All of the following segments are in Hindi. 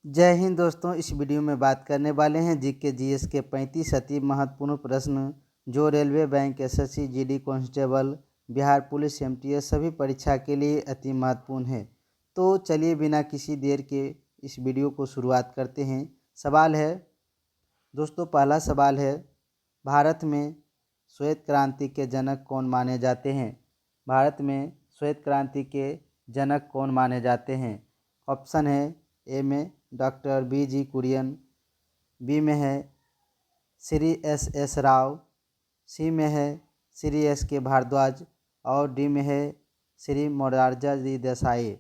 जय हिंद दोस्तों। इस वीडियो में बात करने वाले हैं जीके जीएस के 35 अति महत्वपूर्ण प्रश्न जो railway, bank, SSC, GD constable, Bihar police, MTS सभी परीक्षा के लिए अति महत्वपूर्ण है। तो चलिए बिना किसी देर के इस वीडियो को शुरुआत करते हैं। सवाल है दोस्तों, पहला सवाल है, भारत में श्वेत क्रांति के जनक कौन माने जाते हैं? भारत में श्वेत क्रांति के जनक कौन माने जाते हैं? ऑप्शन है ए में डॉक्टर बी.जी. कुरियन, बी में है श्री एस राव, सी में है श्री एस.के. भारद्वाज और डी में है श्री मोरारजी देसाई।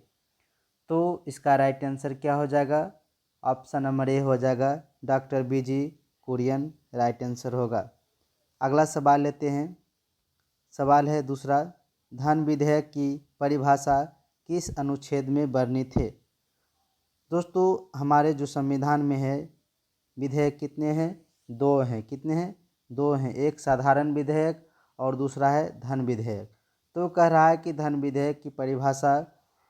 तो इसका राइट आंसर क्या हो जाएगा? ऑप्शन नंबर ए हो जाएगा, doctor B G. Kurien right answer होगा। अगला सवाल लेते हैं। सवाल है दूसरा, धन विधेयक की परिभाषा किस अनुच्छेद में वर्णित है? दोस्तों, हमारे जो संविधान में है विधेयक कितने हैं? दो हैं। कितने हैं? दो हैं। एक साधारण विधेयक और दूसरा है धन विधेयक। तो कह रहा है कि धन विधेयक की परिभाषा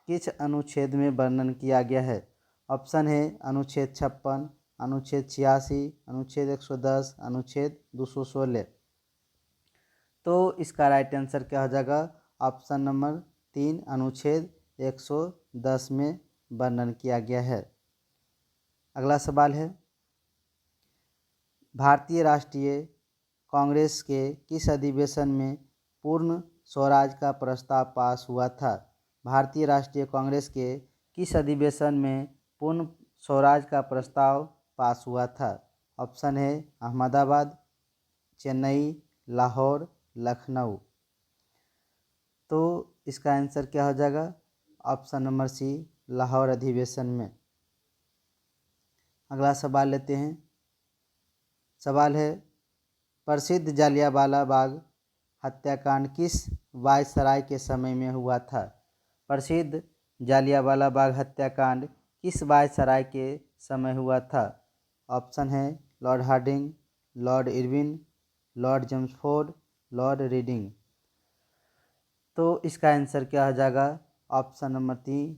किस अनुच्छेद में वर्णन किया गया है? ऑप्शन है अनुच्छेद 56, अनुच्छेद 86, अनुच्छेद 110, अनुच्छेद 216। तो इसका राइट आंसर क्या हो जाएगा? ऑप्शन नंबर 3, अनुच्छेद 110 में वर्णन किया गया है। अगला सवाल है, भारतीय राष्ट्रीय कांग्रेस के किस अधिवेशन में पूर्ण स्वराज का प्रस्ताव पास हुआ था? भारतीय राष्ट्रीय कांग्रेस के किस अधिवेशन में पूर्ण स्वराज का प्रस्ताव पास हुआ था? ऑप्शन है अहमदाबाद, चेन्नई, लाहौर, लखनऊ। तो इसका आंसर क्या हो जाएगा? ऑप्शन नंबर सी, लाहौर अधिवेशन में। अगला सवाल लेते हैं। सवाल है, प्रसिद्ध जालियांवाला बाग हत्याकांड किस वायसराय के समय में हुआ था? प्रसिद्ध जालियांवाला बाग हत्याकांड किस वायसराय के समय हुआ था? ऑप्शन है Lord Hardinge, Lord Irwin, Lord Chelmsford, Lord Reading. तो इसका आंसर क्या हो जाएगा? ऑप्शन नंबर 3,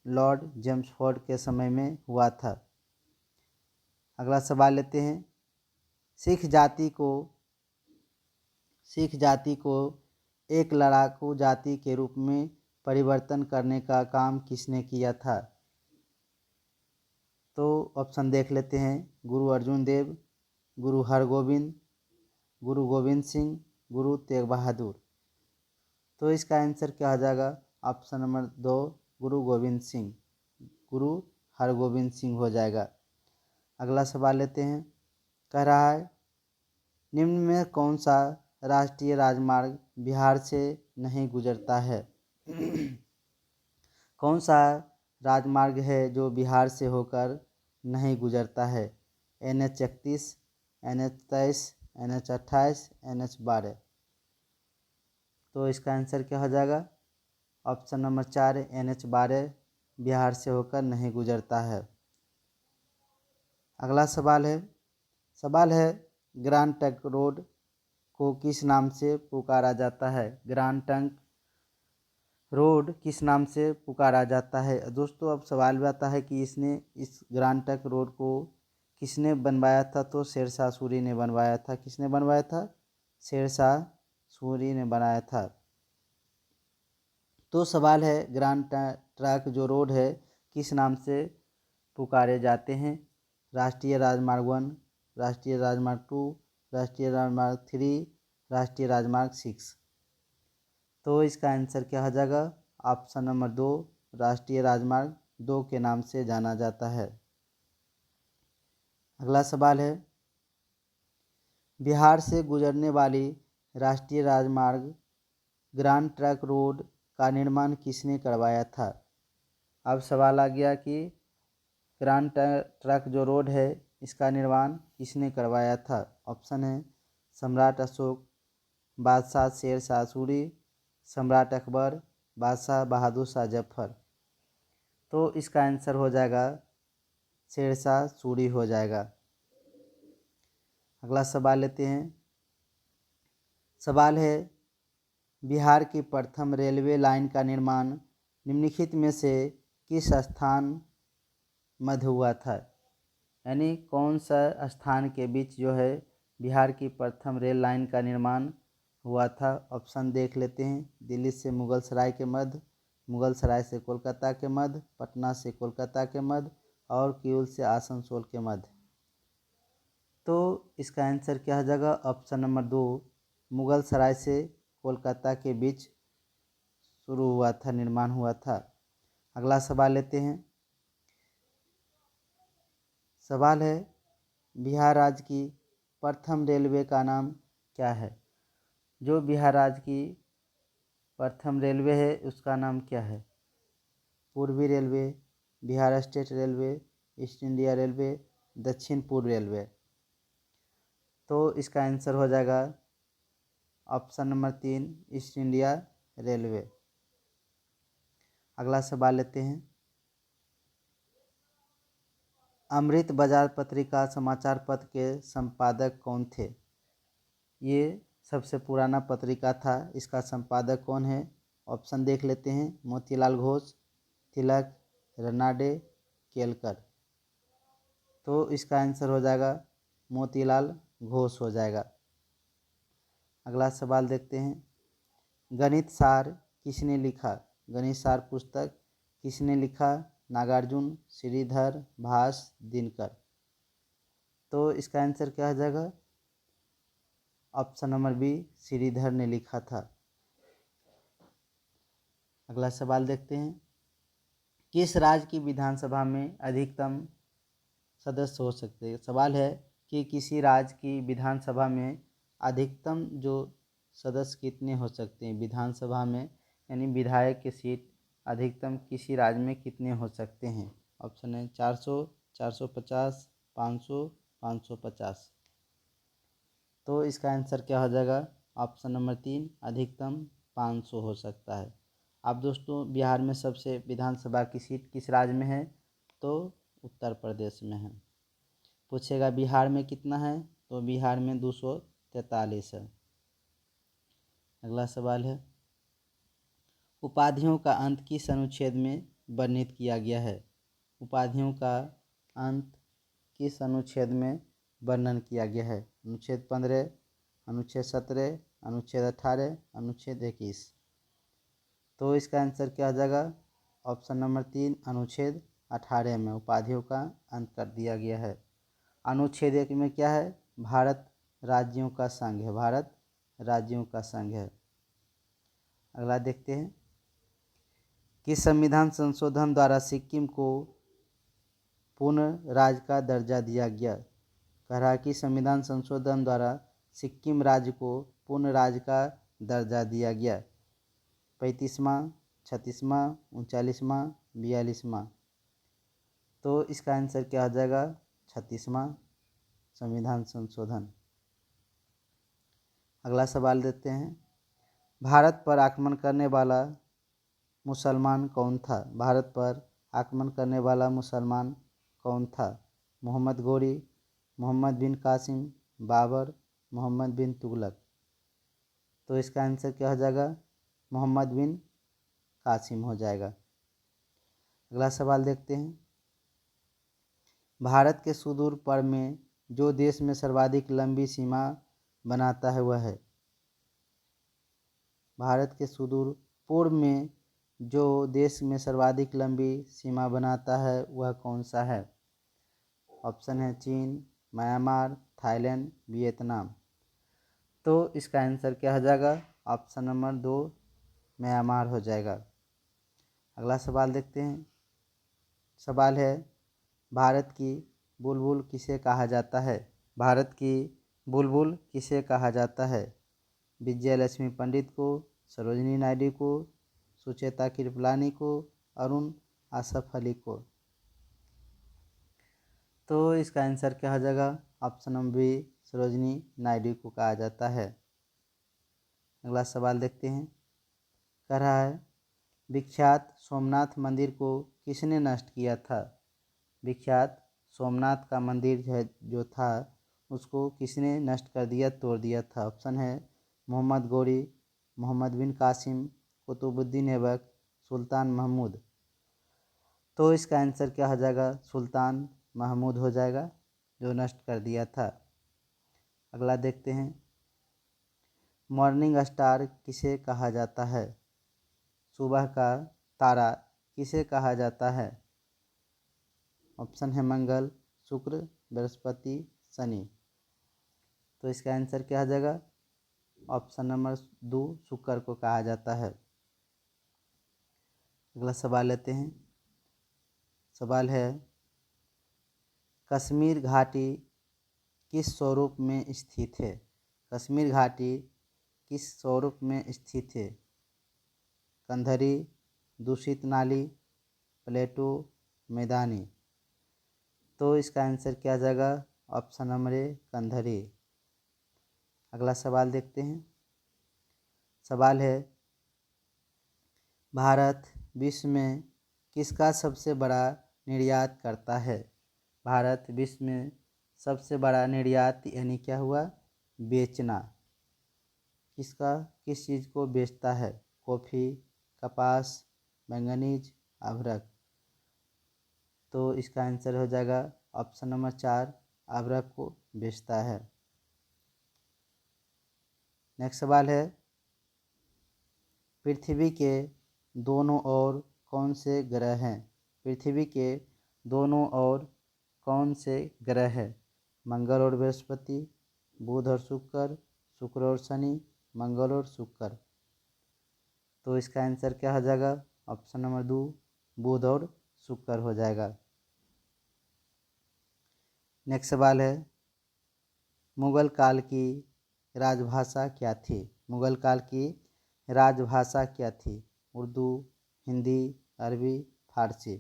लॉर्ड चेम्सफोर्ड के समय में हुआ था। अगला सवाल लेते हैं। सिख जाति को एक लड़ाकू जाति के रूप में परिवर्तन करने का काम किसने किया था? तो ऑप्शन देख लेते हैं। गुरु अर्जुन देव, गुरु हरगोविंद, गुरु गोविंद सिंह, गुरु तेग बहादुर। तो इसका आंसर क्या हो जाएगा? ऑप्शन नंबर 2, गुरु गोविंद सिंह। गुरु हरगोविंद सिंह हो जाएगा। अगला सवाल लेते हैं। कह रहा है, निम्न में कौन सा राष्ट्रीय राजमार्ग बिहार से नहीं गुजरता है? कौन सा राजमार्ग है जो बिहार से होकर नहीं गुजरता है? NH31, NH23, NH28, NH12। तो इसका आंसर क्या हो जाएगा? ऑप्शन नंबर 4, NH12 बिहार से होकर नहीं गुजरता है। अगला सवाल है ग्रांड ट्रंक रोड को किस नाम से पुकारा जाता है? ग्रांड ट्रंक रोड किस नाम से पुकारा जाता है? दोस्तों, अब सवाल आता है कि इस ग्रांड ट्रंक रोड को किसने बनवाया था? तो शेरशाह सूरी ने बनवाया था। किसने बनवाया था? शेरशाह सूरी ने बनाया था। तो सवाल है, ग्रांड ट्रंक जो रोड है किस नाम से पुकारे जाते हैं? राष्ट्रीय राजमार्ग 1, राष्ट्रीय राजमार्ग 2, राष्ट्रीय राजमार्ग 3, राष्ट्रीय राजमार्ग 6। तो इसका आंसर क्या हो जाएगा? ऑप्शन नंबर 2, राष्ट्रीय राजमार्ग 2 के नाम से जाना जाता है। अगला सवाल है, बिहार से गुजरने वाली राष्ट्रीय राजमार्ग ग्रांड ट्रंक रोड का निर्माण किसने करवाया था? अब सवाल आ गया कि ग्रांड ट्रंक जो रोड है इसका निर्माण किसने करवाया था? ऑप्शन है सम्राट अशोक, बादशाह शेरशाह सूरी, सम्राट अकबर, बादशाह बहादुर शाह जफर। तो इसका आंसर हो जाएगा शेरशाह सूरी हो जाएगा। अगला सवाल लेते हैं। सवाल है, बिहार की प्रथम रेलवे लाइन का निर्माण निम्नलिखित में से किस स्थान मध्य हुआ था। यानी कौन सा स्थान के बीच जो है बिहार की प्रथम रेल लाइन का निर्माण हुआ था। ऑप्शन देख लेते हैं। दिल्ली से मुगल सराय के मध्य, मुगल सराय से कोलकाता के मध्य, पटना से कोलकाता के मध्य और किऊल से आसनसोल के मध्य। तो इसका आंसर क्या हो जाएगा? ऑप्शन नंबर 2, मुगल सराय से कोलकाता के बीच शुरू हुआ था, निर्माण हुआ था। अगला सवाल लेते हैं। सवाल है, बिहार राज्य की प्रथम रेलवे का नाम क्या है? जो बिहार राज्य की प्रथम रेलवे है उसका नाम क्या है? पूर्वी railway, Bihar state railway, east India railway, दक्षिण पूर्व रेलवे। तो इसका आंसर हो जाएगा option number 3, east India railway. अगला सवाल लेते हैं। अमृत बाजार पत्रिका समाचार पत्र के संपादक कौन थे? ये सबसे पुराना पत्रिका था, इसका संपादक कौन है? ऑप्शन देख लेते हैं। मोतीलाल घोष, तिलक, रनाडे, केलकर। तो इसका आंसर हो जाएगा मोतीलाल घोष हो जाएगा। अगला सवाल देखते हैं। गणित सार किसने लिखा? गणित सार पुस्तक किसने लिखा? नागार्जुन, श्रीधर, भास, दिनकर। तो इसका आंसर क्या हो जाएगा? ऑप्शन नंबर बी, श्रीधर ने लिखा था। अगला सवाल देखते हैं। किस राज्य की विधानसभा में अधिकतम सदस्य हो सकते हैं? सवाल है कि किसी राज्य की विधानसभा में अधिकतम जो सदस्य कितने हो सकते हैं विधानसभा में, यानी विधायक की सीट अधिकतम किसी राज्य में कितने हो सकते हैं? ऑप्शन है 400, 450, 500, 550। तो इसका आंसर क्या हो जाएगा? ऑप्शन नंबर 3, अधिकतम 500 हो सकता है। अब दोस्तों, बिहार में सबसे विधानसभा की सीट किस राज्य में है? तो उत्तर प्रदेश में है। पूछेगा बिहार में कितना है, तो बिहार में 243 है। अगला सवाल है। उपाधियों का अंत किस अनुच्छेद में वर्णित किया गया है? उपाधियों का अंत किस अनुच्छेद में वर्णन किया गया है? अनुच्छेद 15, अनुच्छेद 17, अनुच्छेद 18, अनुच्छेद 21। तो इसका आंसर क्या हो जाएगा? ऑप्शन नंबर 3, अनुच्छेद 18 में उपाधियों का अंत कर दिया गया है। अनुच्छेद 1 में क्या है? भारत राज्यों का संघ है, भारत राज्यों का संघ है। अगला देखते हैं कि संविधान संशोधन द्वारा सिक्किम को पूर्ण राज्य का दर्जा दिया गया। कह रहा है कि संविधान संशोधन द्वारा सिक्किम राज्य को पूर्ण राज्य का दर्जा दिया गया। 35वां, 36वां, 39वां, 42वां। तो इसका आंसर क्या हो जाएगा? 36वां संविधान संशोधन। अगला सवाल देते हैं। भारत पर आक्रमण करने वाला मुसलमान कौन था? भारत पर आक्रमण करने वाला मुसलमान कौन था? मोहम्मद गोरी, मोहम्मद बिन कासिम, बाबर, मोहम्मद बिन तुगलक। तो इसका आंसर क्या हो जाएगा? मोहम्मद बिन कासिम हो जाएगा। अगला सवाल देखते हैं। भारत के सुदूर पूर्व में जो देश में सर्वाधिक लंबी सीमा बनाता है वह है? भारत के सुदूर पूर्व में जो देश में सर्वाधिक लंबी सीमा बनाता है वह कौन सा है? ऑप्शन है चीन, म्यांमार, थाईलैंड, वियतनाम। तो इसका आंसर क्या हो जाएगा? ऑप्शन नंबर 2, म्यांमार हो जाएगा। अगला सवाल देखते हैं। सवाल है, भारत की बुलबुल किसे कहा जाता है? भारत की बुलबुल किसे कहा जाता है? विजयलक्ष्मी पंडित को, सरोजिनी नायडू को, सुचेता कृपलानी को, अरुण आसफ अली को। तो इसका आंसर क्या हो जाएगा? Option number B, Sarojini Naidu को कहा जाता है। अगला सवाल देखते हैं। कह रहा है, विख्यात सोमनाथ मंदिर को किसने नष्ट किया था? विख्यात सोमनाथ का मंदिर जो था उसको किसने नष्ट कर दिया, तोड़ दिया था? ऑप्शन है मोहम्मद गोरी, मोहम्मद बिन कासिम, कुतुबुद्दीन ऐबक, सुल्तान महमूद। तो इसका आंसर क्या हो जाएगा? सुल्तान महमूद हो जाएगा, जो नष्ट कर दिया था। अगला देखते हैं, मॉर्निंग स्टार किसे कहा जाता है? सुबह का तारा किसे कहा जाता है? ऑप्शन है मंगल, शुक्र, बृहस्पति, शनि। तो इसका आंसर क्या आ जाएगा? ऑप्शन नंबर 2, शुक्र को कहा जाता है। अगला सवाल लेते हैं। सवाल है, कश्मीर घाटी किस स्वरूप में स्थित है? कश्मीर घाटी किस स्वरूप में स्थित है? कंधरी, दूषित नाली, प्लेटो, मैदानी। तो इसका आंसर क्या आ जाएगा? Option number A, Kandhari. अगला सवाल देखते हैं। सवाल है, भारत विश्व में किसका सबसे बड़ा निर्यात करता है? भारत विश्व में सबसे बड़ा निर्यात यानी क्या हुआ? बेचना। किसका, किस चीज़ को बेचता है? कॉफ़ी, कपास, मैंगनीज, अभ्रक। तो इसका आंसर हो जाएगा ऑप्शन नंबर 4, अभ्रक को बेचता है। नेक्स्ट सवाल है, पृथ्वी के दोनों ओर कौन से ग्रह हैं? पृथ्वी के दोनों ओर कौन से ग्रह हैं? मंगल और बृहस्पति, बुध और शुक्र, शुक्र और शनि, मंगल और शुक्र। तो इसका आंसर क्या हो जाएगा? ऑप्शन नंबर 2, बुध और शुक्र हो जाएगा। नेक्स्ट सवाल है, मुगल काल की राजभाषा क्या थी? मुगल काल की राजभाषा क्या थी? उर्दू, हिंदी, अरबी, फारसी।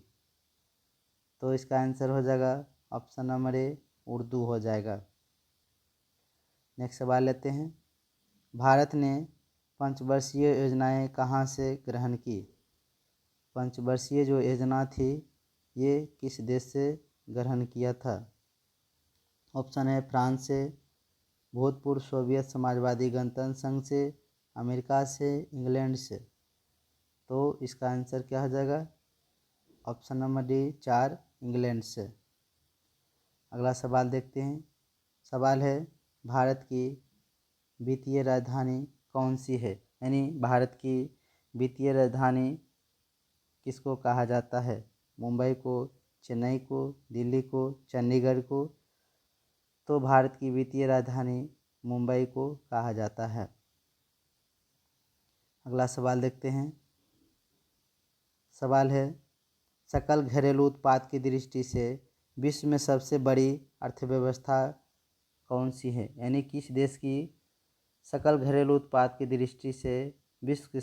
तो इसका आंसर हो जाएगा ऑप्शन नंबर ए, उर्दू हो जाएगा। नेक्स्ट सवाल लेते हैं, भारत ने पंचवर्षीय योजनाएं कहाँ से ग्रहण की? पंचवर्षीय जो योजना थी ये किस देश से ग्रहण किया था? ऑप्शन है फ्रांस से, भूतपूर्व सोवियत समाजवादी गणतंत्र संघ से, अमेरिका से, इंग्लैंड से। तो इसका आंसर क्या हो जाएगा? ऑप्शन नंबर डी, 4, इंग्लैंड से। अगला सवाल देखते हैं। सवाल है, भारत की वित्तीय राजधानी कौन सी है? यानी भारत की वित्तीय राजधानी किसको कहा जाता है? मुंबई को, चेन्नई को, दिल्ली को, चंडीगढ़ को। तो भारत की वित्तीय राजधानी मुंबई को कहा जाता है। अगला सवाल देखते हैं। सवाल है, सकल घरेलू उत्पाद की दृष्टि से विश्व में सबसे बड़ी अर्थव्यवस्था कौन सी है? यानी किस देश की सकल घरेलू उत्पाद की दृष्टि से विश्व की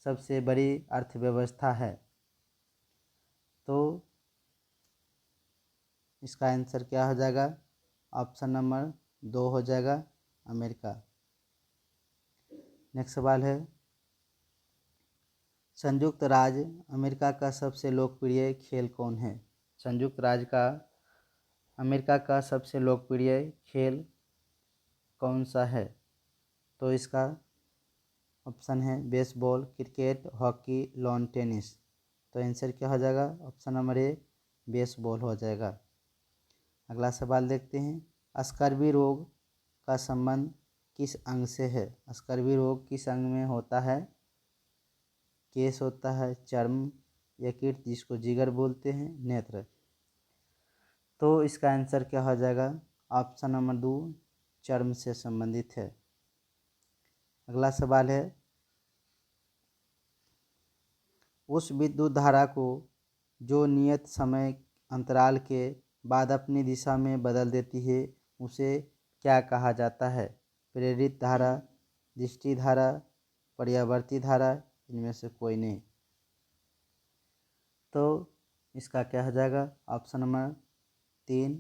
सबसे बड़ी अर्थव्यवस्था है? तो इसका आंसर क्या हो जाएगा? ऑप्शन नंबर 2 हो जाएगा, अमेरिका। नेक्स्ट सवाल है, संयुक्त राज्य अमेरिका का सबसे लोकप्रिय खेल कौन है? संयुक्त राज्य का अमेरिका का सबसे लोकप्रिय खेल कौन सा है? तो इसका ऑप्शन है baseball, cricket, hockey, lawn tennis. तो आंसर क्या हो जाएगा? ऑप्शन नंबर ए, बेसबॉल हो जाएगा। अगला सवाल देखते हैं। स्कर्वी रोग का संबंध किस अंग से है? स्कर्वी रोग किस अंग में होता है? केस होता है, चर्म, यकृत जिसको जिगर बोलते हैं, नेत्र। तो इसका आंसर क्या हो जाएगा? ऑप्शन नंबर 2, चर्म से संबंधित है। अगला सवाल है, उस विद्युत धारा को जो नियत समय अंतराल के बाद अपनी दिशा में बदल देती है उसे क्या कहा जाता है? प्रेरित धारा, दृष्टि धारा, पर्यावर्ती धारा, इनमें से कोई नहीं। तो इसका क्या हो जाएगा? ऑप्शन नंबर 3,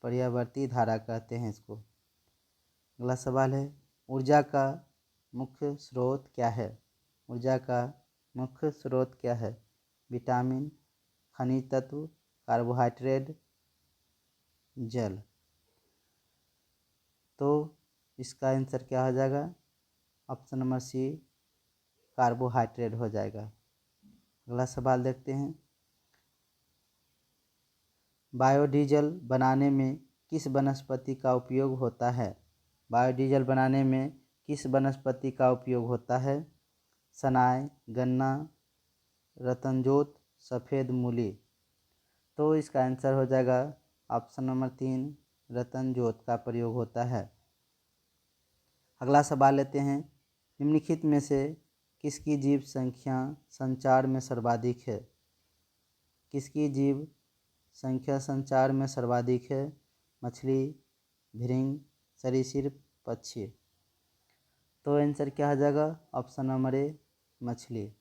पर्यावर्ती धारा कहते हैं इसको। अगला सवाल है, ऊर्जा का मुख्य स्रोत क्या है? ऊर्जा का मुख्य स्रोत क्या है? विटामिन, खनिज तत्व, कार्बोहाइड्रेट, जल। तो इसका आंसर क्या हो जाएगा? ऑप्शन नंबर सी, कार्बोहाइड्रेट हो जाएगा। अगला सवाल देखते हैं। बायोडीजल बनाने में किस वनस्पति का उपयोग होता है? बायोडीजल बनाने में किस वनस्पति का उपयोग होता है? सनाय, गन्ना, रतनजोत, सफ़ेद मूली। तो इसका आंसर हो जाएगा ऑप्शन नंबर 3, रतनजोत का प्रयोग होता है। अगला सवाल लेते हैं। निम्नलिखित में से किसकी जीव संख्या संचार में सर्वाधिक है? किसकी जीव संख्या संचार में सर्वाधिक है? मछली, भृंग, सरीसृप, पक्षी। तो आंसर क्या हो जाएगा? ऑप्शन नंबर ए, मछली।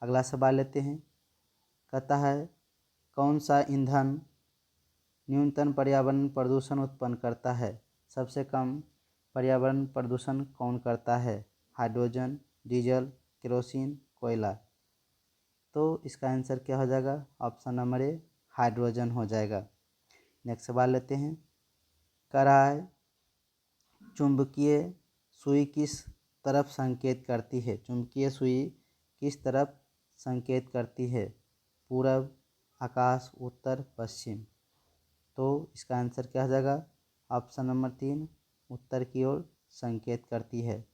अगला सवाल लेते हैं। कहता है कौन सा ईंधन न्यूनतम पर्यावरण प्रदूषण उत्पन्न करता है? सबसे कम पर्यावरण प्रदूषण कौन करता है? हाइड्रोजन, डीजल, केरोसिन, कोयला। तो इसका आंसर क्या हो जाएगा? ऑप्शन नंबर ए, हाइड्रोजन हो जाएगा। नेक्स्ट सवाल लेते हैं। कह रहा है चुंबकीय सुई किस तरफ संकेत करती है? चुंबकीय सुई किस तरफ संकेत करती है? पूरब, आकाश, उत्तर, पश्चिम। तो इसका आंसर क्या हो जाएगा? ऑप्शन नंबर 3, उत्तर की ओर संकेत करती है।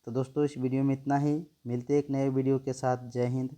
तो दोस्तों इस वीडियो में इतना ही। मिलते एक नए वीडियो के साथ। जय हिंद,